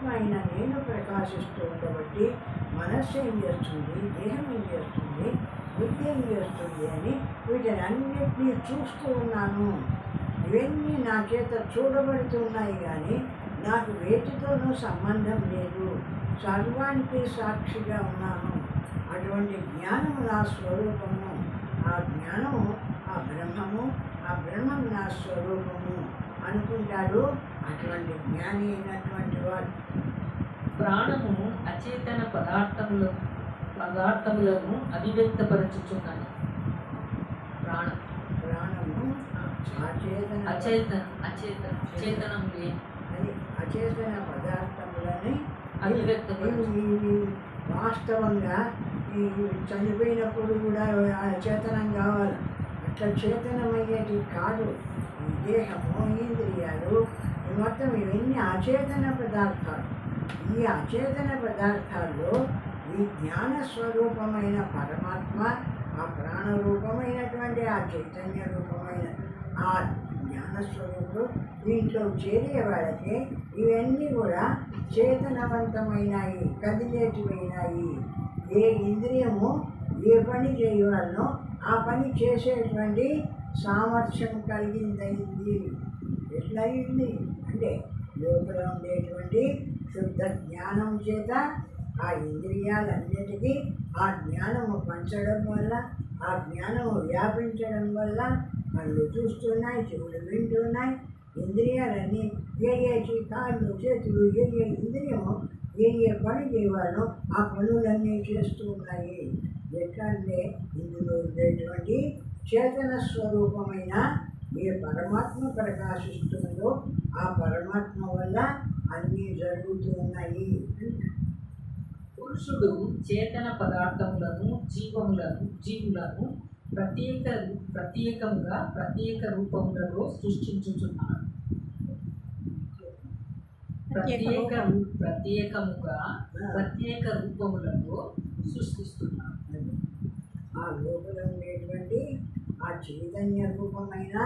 పరమాత్మ అయిన నేను ప్రకాశిస్తూ ఉండబట్టి మనస్సు ఏం చేస్తుంది, దేహం ఏం చేస్తుంది, బుద్ధి ఏం చేస్తుంది అని వీటిని అన్నిటినీ చూస్తూ ఉన్నాను. ఇవన్నీ నా చేత చూడబడుతున్నాయి కానీ నాకు వేటితోనూ సంబంధం లేదు. సర్వానికి సాక్షిగా ఉన్నాను. అటువంటి జ్ఞానము నా స్వరూపము. ఆ జ్ఞానము ఆ బ్రహ్మము, ఆ బ్రహ్మం నా స్వరూపము అనుకుంటాడు అటువంటి జ్ఞాని అయినటువంటి వాడు. ప్రాణము అచేతన పదార్థములను అభివ్యక్తపరచుచున్నది. ప్రాణము అచేతనం అని అచేతన పదార్థములని అభివ్యక్తపరచు. వాస్తవంగా ఈ చనిపోయినప్పుడు కూడా అచేతనం కావాలి. అట్లా చేతనమయ్యేది కాదు. ఈ దేహము, ఇంద్రియాలు మొత్తం ఇవన్నీ అచేతన పదార్థాలు. ఈ అచేతన పదార్థాల్లో ఈ జ్ఞాన స్వరూపమైన పరమాత్మ, ఆ ప్రాణరూపమైనటువంటి ఆ చైతన్య రూపమైన ఆ జ్ఞానస్వరూపుడు దీంట్లో చేరే వాళ్ళకి ఇవన్నీ కూడా చేతనవంతమైనాయి, కదిలేటివైనాయి. ఏ ఇంద్రియము ఏ పని చేయాలనో ఆ పని చేసేటువంటి సామర్థ్యం కలిగిందయింది. ఎట్లా అయింది అంటే లోపల ఉండేటువంటి శుద్ధ జ్ఞానం చేత ఆ ఇంద్రియాలన్నిటికీ ఆ జ్ఞానము పంచడం వల్ల, ఆ జ్ఞానము వ్యాపించడం వల్ల కళ్ళు చూస్తున్నాయి, చెవులు వింటున్నాయి. ఇంద్రియాలన్నీ కాళ్ళు చేతులు ఇంద్రియము ఏ పని చేయాలో ఆ పనులన్నీ చేస్తూ ఉన్నాయి. ఎట్లా అంటే ఇందులో ఉండేటువంటి చేతన స్వరూపమైన ఏ పరమాత్మ ప్రకాశిస్తుందో ఆ పరమాత్మ వల్ల అన్నీ జరుగుతూ ఉన్నాయి. పురుషుడు చేతన పదార్థములను జీవులను ప్రత్యేకముగా ప్రత్యేక రూపములలో సృష్టించుచున్నాడు. ప్రత్యేకముగా ప్రత్యేక రూపములలో సృష్టిస్తున్నాడు. ఆ లోపల ఉండేటువంటి ఆ చైతన్య రూపమైన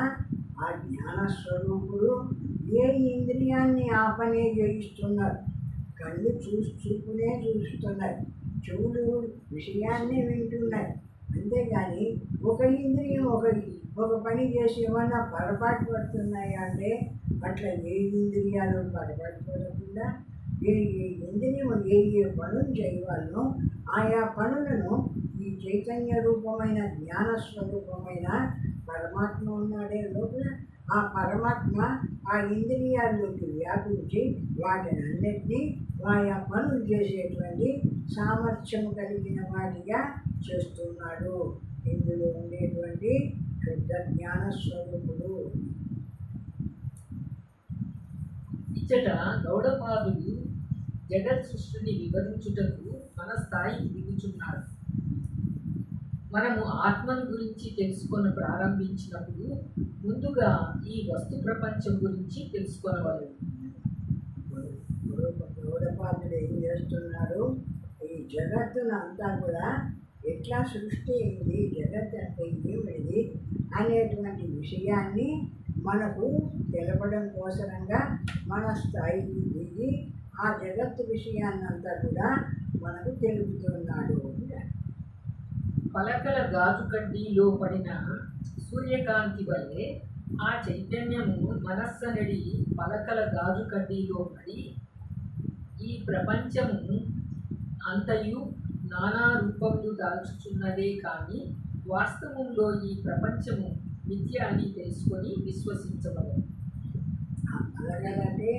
ఆ జ్ఞాన స్వరూపుడు ఏ ఇంద్రియాన్ని ఆ పనే చేయిస్తున్నారు. కళ్ళు చూస్తూనే చూస్తున్నాయి, చెవులు విషయాన్ని వింటున్నాయి. అంతేగాని ఒక ఇంద్రియం ఒక పని చేసి ఏమన్నా పొరపాటు పడుతున్నాయా అంటే అట్లా ఏ ఇంద్రియాలు పొరపాటు పడకుండా ఏ ఇంద్రియం ఏ పనులు చేయవాలనో ఆయా పనులను ఈ చైతన్య రూపమైన జ్ఞాన స్వరూపమైన పరమాత్మ ఉన్నాడే లోపల, ఆ పరమాత్మ ఆ ఇంద్రియాల్లోకి వ్యాపించి వాటిని అన్నిటినీ ఆయా పనులు చేసేటువంటి సామర్థ్యం కలిగిన వాటిగా చేస్తున్నాడు. ఇందులో ఉండేటువంటి శుద్ధ జ్ఞాన స్వరూపుడు. ఇచ్చట గౌడపాదుడు జగత్ సృష్టిని వివరించుటకు మన స్థాయికి దిగుచున్నాడు. మనము ఆత్మను గురించి తెలుసుకొని ప్రారంభించినప్పుడు ముందుగా ఈ వస్తు ప్రపంచం గురించి తెలుసుకోవాలి. గౌడపాదుడు ఏం చేస్తున్నాడు, ఈ జగత్తును అంతా కూడా ఎట్లా సృష్టి అయింది, జగత్ అంటే ఏమిటి అనేటువంటి విషయాన్ని మనకు తెలపడం కోసరంగా మన స్థాయికి దిగి ఆ జగత్తు విషయాన్నంతా కూడా మనకు తెలుపుతున్నాడు. పలకల గాజు కడ్డీలో పడిన సూర్యకాంతి వల్లే ఆ చైతన్యము మనస్సనడి పలకల గాజు కడ్డీలో పడి ఈ ప్రపంచము అంతయు నానా రూపములు దాల్చుచున్నదే కానీ వాస్తవంలో ఈ ప్రపంచము మిథ్య అని తెలుసుకొని విశ్వసించవలెను. అలాగంటే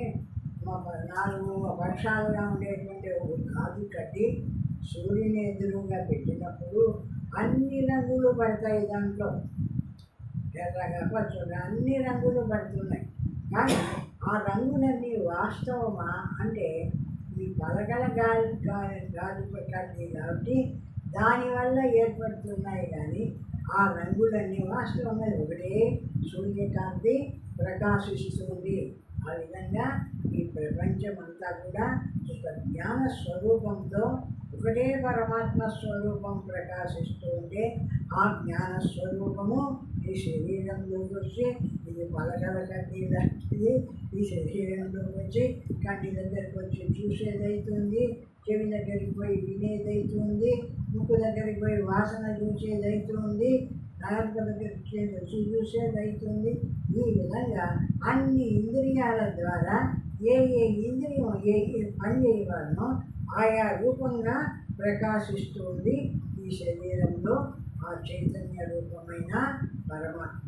మా 4 వర్షాలుగా ఉండేటువంటి ఒక గాజు కట్టి సూర్యుని ఎదురుగా పెట్టినప్పుడు అన్ని రంగులు పడతాయి. దాంట్లో ఎర్రగా పచ్చగా అన్ని రంగులు పడుతున్నాయి. కానీ ఆ రంగులన్నీ వాస్తవమా అంటే ఈ పలకల గాజు కట్టి కాబట్టి దానివల్ల ఏర్పడుతున్నాయి. కానీ ఆ రంగులన్నీ వాస్తవంగా ఒకటే సూర్యకాంతి ప్రకాశిస్తుంది. ఆ విధంగా ఈ ప్రపంచమంతా కూడా ఒక జ్ఞాన స్వరూపంతో ఒకటే పరమాత్మ స్వరూపం ప్రకాశిస్తూ ఉంటే ఆ జ్ఞాన స్వరూపము ఈ శరీరంలోకి వచ్చి ఇది పలకల కంటి లాంటిది. ఈ శరీరంలోకి వచ్చి కంటి దగ్గరికి వచ్చి చూసేదవుతుంది, చెవి దగ్గరికి పోయి వినేదవుతుంది, ముక్కు దగ్గరికి పోయి వాసన చూసేదవుతుంది, నాలుక దగ్గరికి రుచి చూసేదవుతుంది. ఈ విధంగా అన్ని ఇంద్రియాల ద్వారా ఏ ఇంద్రియం ఏ పని చేయవాలనో ఆయా రూపంగా ప్రకాశిస్తుంది ఈ శరీరంలో ఆ చైతన్య రూపమైన పరమాత్మ.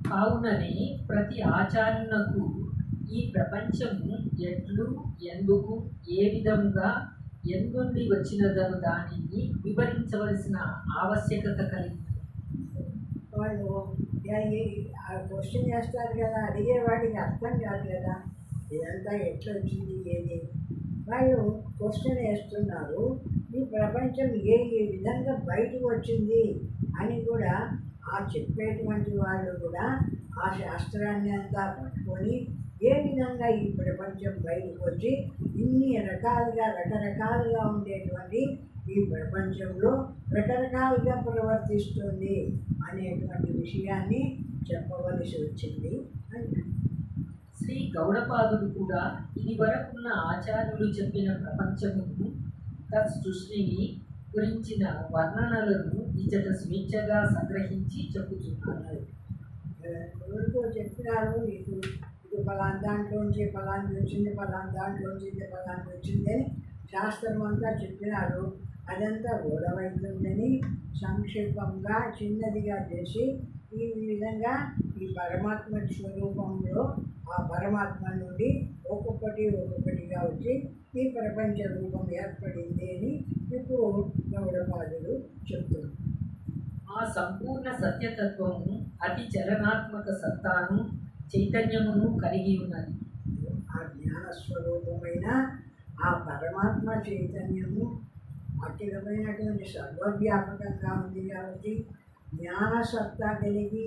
కావుననే ప్రతి ఆచార్యునకు ఈ ప్రపంచము ఎట్లు, ఎందుకు, ఏ విధముగా, ఎందుండి వచ్చినదను దానిని వివరించవలసిన ఆవశ్యకత కలిగింది. వాళ్ళు ఆ క్వశ్చన్ చేస్తారు కదా, అడిగేవాడికి అర్థం కాదు కదా ఇదంతా ఎట్లా వచ్చింది ఏది. వాళ్ళు క్వశ్చన్ వేస్తున్నారు, ఈ ప్రపంచం ఏ విధంగా బయటకు వచ్చింది అని కూడా ఆ చెప్పేటువంటి వాళ్ళు కూడా ఆ శాస్త్రాన్ని అంతా పట్టుకొని ఏ విధంగా ఈ ప్రపంచం బయటకు వచ్చి ఇన్ని రకరకాలుగా ఉండేటువంటి ఈ ప్రపంచంలో రకరకాలుగా ప్రవర్తిస్తుంది అనేటువంటి విషయాన్ని చెప్పవలసి వచ్చింది అని. శ్రీ గౌడపాదుడు కూడా ఇది వరకున్న ఆచార్యులు చెప్పిన ప్రపంచమును సృష్టిని గురించిన వర్ణనలను ఇచ్చట స్వేచ్ఛగా సంగ్రహించి చెప్పుతున్నారు. ఎవరికో చెప్పినారు, ఇది ఫలానా దాంట్లోంచి ఫలాంటి వచ్చింది, ఫలానా దాంట్లోంచి ఫలాంటి వచ్చింది అని శాస్త్రం అంతా చెప్పినారు. అదంతా గొడవైతుందని సంక్షిప్తంగా చిన్నదిగా చేసి ఈ విధంగా ఈ పరమాత్మ స్వరూపంలో ఆ పరమాత్మ నుండి ఒక్కొక్కటిగా వచ్చి ఈ ప్రపంచ రూపం ఏర్పడింది అని ఇప్పుడు గౌడపాదులు చెప్తున్నారు. ఆ సంపూర్ణ సత్యతత్వము అతి చలనాత్మక సత్తాను, చైతన్యమును కలిగి ఉన్నది. ఆ జ్ఞానస్వరూపమైన ఆ పరమాత్మ చైతన్యము అఖిలమైనటువంటి సర్వవ్యాపకంగా ఉంది కాబట్టి జ్ఞానసత్తా కలిగి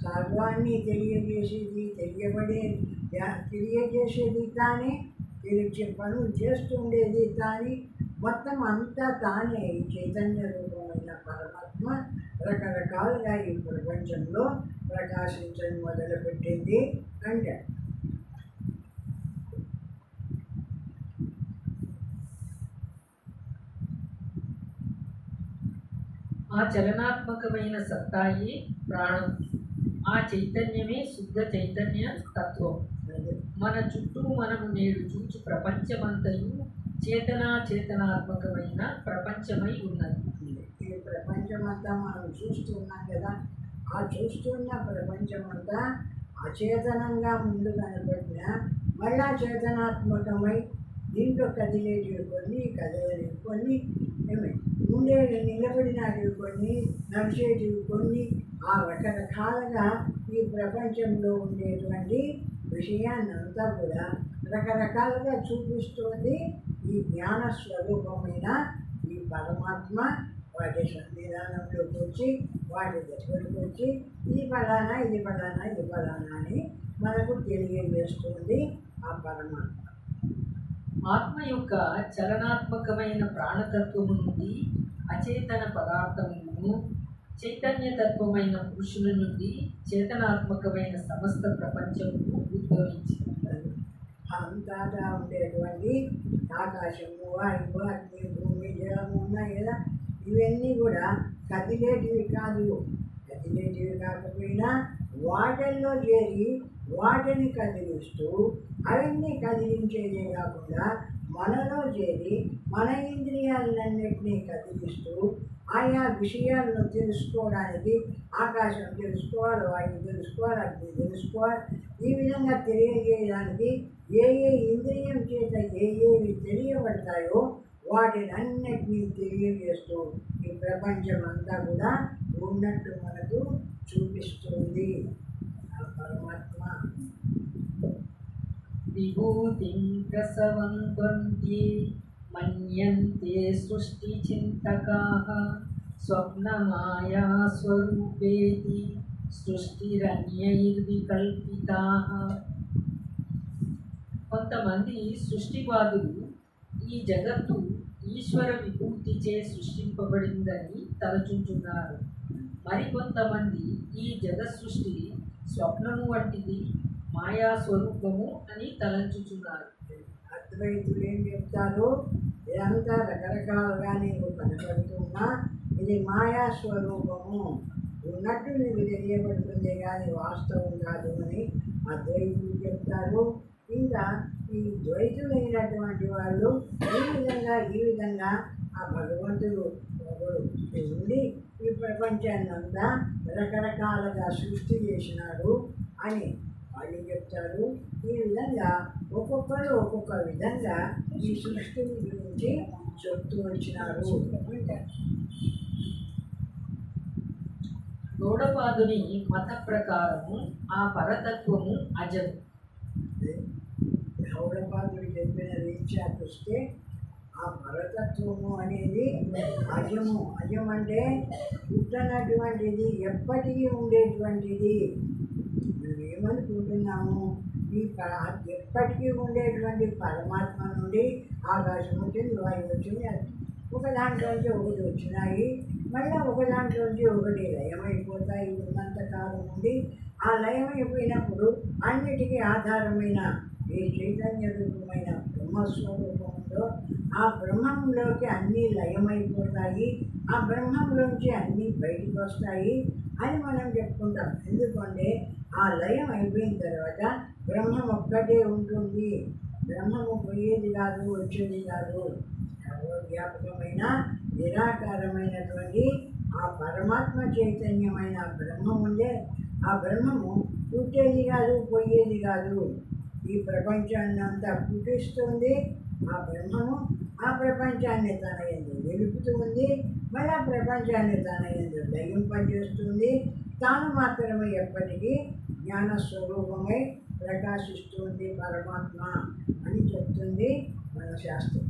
సర్వాన్ని తెలియజేసేది తెలియజేసేది తానే, తెలిసే పనులు చేస్తుండేది తానే, మొత్తం అంతా తానే. ఈ చైతన్య రూపమైన పరమాత్మ రకరకాలుగా ఈ ప్రపంచంలో ప్రకాశించడం మొదలుపెట్టింది అంటే ఆ చలనాత్మకమైన సత్తాయే ప్రాణం, ఆ చైతన్యమే శుద్ధ చైతన్య తత్వం. మన చుట్టూ మనము నేడు చూచు ప్రపంచమంతయు చేతనాత్మకమైన ప్రపంచమై ఉన్నది. ఈ ప్రపంచమంతా మనం చూస్తున్నాం కదా, ఆ చూస్తున్న ప్రపంచమంతా అచేతనంగా ముందు కనబడిన మళ్ళా చేతనాత్మకమై దీంట్లో కదిలేటివి కొన్ని, కదలేటివి కొన్ని, నిలబడినవి కొన్ని, నడిచేటివి కొన్ని, ఆ రకరకాలుగా ఈ ప్రపంచంలో ఉండేటువంటి విషయాన్ని అంతా కూడా రకరకాలుగా చూపిస్తుంది ఈ జ్ఞాన స్వరూపమైన ఈ పరమాత్మ. వాటి సన్నిధానంలోకి వచ్చి వాటి దగ్గరికి వచ్చి ఇది ఫలానా ఇది ఫలానా ఇది ఫలానా అని మనకు తెలియజేస్తుంది ఆ పరమాత్మ. ఆత్మ యొక్క చలనాత్మకమైన ప్రాణతత్వము నుండి అచేతన పదార్థములను, చైతన్యతత్వమైన పురుషుల నుండి చేతనాత్మకమైన సమస్త ప్రపంచమును ఉద్భవించింది. అంతా ఉండేటువంటి ఆకాశము, వాయువు, అగ్ని, భూమి, జలము ఉన్నాయి కదా, ఇవన్నీ కూడా కదిలేటివి కాదు. కదిలేటివి కాకపోయినా వాటిల్లో చేరి వాటిని కదిలిస్తూ, అవన్నీ కదిలించేదే కాకుండా మనలో చేరి మన ఇంద్రియాలన్నింటినీ కదిలిస్తూ ఆయా విషయాలను తెలుసుకోవడానికి ఆకాశం తెలుసుకోవాలి, వాయువు తెలుసుకోవాలి, అగ్ని తెలుసుకోవాలి. ఈ విధంగా తెలియజేయడానికి ఏ ఇంద్రియం చేత ఏవి తెలియబడతాయో వాటిని అన్నిటినీ తెలియజేస్తూ ఈ ప్రపంచం అంతా కూడా ఉన్నట్టు మనకు చూపిస్తుంది ఆ పరమాత్మ. విభూతిం ప్రసవంత్వంతి మన్యంతే సృష్టి చింతకాః స్వప్నమాయా స్వరూపేతి సృష్టిరన్యైర్వికల్పితాః. కొంతమంది సృష్టివాదులు ఈ జగత్తు ఈశ్వర విభూతిచే సృష్టింపబడిందని తలచుచున్నారు. మరికొంతమంది ఈ జగత్ సృష్టి స్వప్నము వంటిది, మాయా స్వరూపము అని తలంచుచున్నారు. అద్వైతులు ఏం చెప్తారు? ఇదంతా రకరకాలుగా నీకు కనపడుతున్నా ఇది మాయా స్వరూపము, ఉన్నట్టు నీకు తెలియబడుతుంది కానీ వాస్తవం కాదు అని అద్వైతులు చెప్తారు. ఇంకా ఈ ద్వైతులైనటువంటి వాళ్ళు ఈ విధంగా ఆ భగవంతుడు ఉండి ఈ ప్రపంచాన్నంతా రకరకాలుగా సృష్టి చేసినాడు అని వాళ్ళు చెప్తారు. ఈ విధంగా ఒక్కొక్కరు ఒక్కొక్క విధంగా ఈ సృష్టిని గురించి చెప్తూ వచ్చినారు అంటారు. గౌడపాదుని మత ప్రకారము ఆ పరతత్వము అజము. గౌడపాదుడు చెప్పిన రీత్యా చూస్తే ఆ పరతత్వము అనేది అజము. అజం అంటే పుట్టనటువంటిది, ఎప్పటికీ ఉండేటువంటిది. మనం ఏమనుకుంటున్నాము? ఎప్పటికీ ఉండేటువంటి పరమాత్మ నుండి ఆకాశం వచ్చింది, వాయువు వచ్చింది, ఒక దాంట్లోంచి ఒకటి వచ్చినాయి, మళ్ళీ ఒక దాంట్లోంచి ఒకటి లయమైపోతాయి. ఉన్నంతకాలం నుండి ఆ లయమైపోయినప్పుడు అన్నిటికీ ఆధారమైన ఈ చైతన్య రూపమైన బ్రహ్మస్వరూపంలో ఆ బ్రహ్మంలోకి అన్నీ లయమైపోతాయి, ఆ బ్రహ్మంలోంచి అన్నీ బయటికి వస్తాయి అని మనం చెప్పుకుంటాం. ఎందుకంటే ఆ లయం అయిపోయిన తర్వాత బ్రహ్మం ఒక్కటే ఉంటుంది, బ్రహ్మము పోయేది కాదు, వచ్చేది కాదు. సర్వవ్యాపకమైన నిరాకారమైనటువంటి ఆ పరమాత్మ చైతన్యమైన బ్రహ్మం ఉండే ఆ బ్రహ్మము పుట్టేది కాదు, పోయేది కాదు. ఈ ప్రపంచాన్ని అంతా పుట్టిస్తుంది ఆ బ్రహ్మము, ఆ ప్రపంచాన్ని తన యందు నిలుపుతూ ఉంది, మళ్ళీ ఆ ప్రపంచాన్ని తన యందు దయింపజేస్తుంది. తాను మాత్రమే ఎప్పటికీ జ్ఞానస్వరూపమై ప్రకాశిస్తుంది పరమాత్మ అని చెప్తుంది మన శాస్త్రం.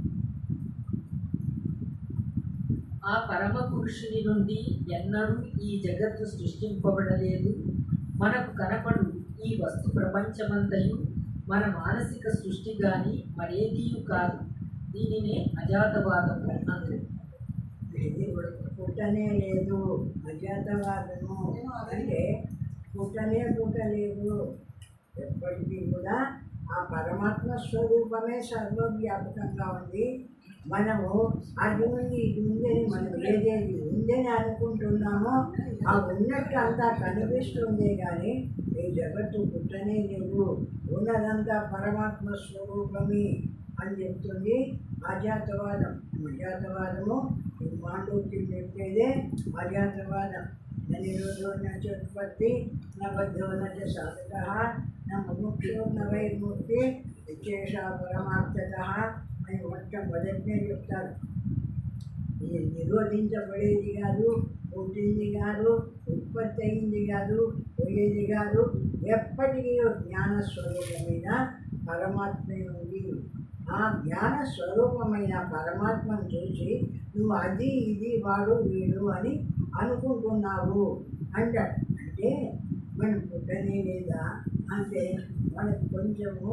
ఆ పరమ పురుషుని నుండి ఎన్నడూ ఈ జగత్తు సృష్టింపబడలేదు. మనకు కనపడు ఈ వస్తు ప్రపంచమంతయు మన మానసిక సృష్టి గాని మరేదీయు కాదు. దీనినే అజాతవాదం అన్నారు. ఇది పుట్టనే లేదు, అజాతవాదము అంటే పుట్టలేదు. ఎప్పటికీ కూడా ఆ పరమాత్మ స్వరూపమే సర్వవ్యాపకంగా ఉంది. మనము అది ఉంది ఇది ఉంది అని మనం ఏదేది ఉందని అనుకుంటున్నామో ఆ ఉన్నట్టు అంతా కనిపిస్తుంది కానీ ఈ జగత్తు పుట్టనే లేదు, ఉన్నదంతా పరమాత్మ స్వరూపమే అని చెప్తుంది అజాతవాదం. అజాతవాదము ఈ మాండూక్యం చెప్పేదే అజాతవాదం. నిరోధో నోత్పత్తి నబద్ధో నచ సాధక ముముక్షో నైర్ముక్తి విశేష పరమార్థత అని మొట్టమొదటినే చెప్తారు. ఇది నిరోధించబడేది కాదు, పుట్టింది కాదు, ఉత్పత్తి అయింది కాదు, పోయేది కాదు, ఎప్పటికీ జ్ఞానస్వరూపమైన పరమాత్మే ఉంది. ఆ జ్ఞాన స్వరూపమైన పరమాత్మను చూసి నువ్వు అది ఇది వాడు వీడు అని అనుకుంటున్నావు అంటాడు. అంటే మనం పుట్టనే లేదా అంటే మనకు కొంచెము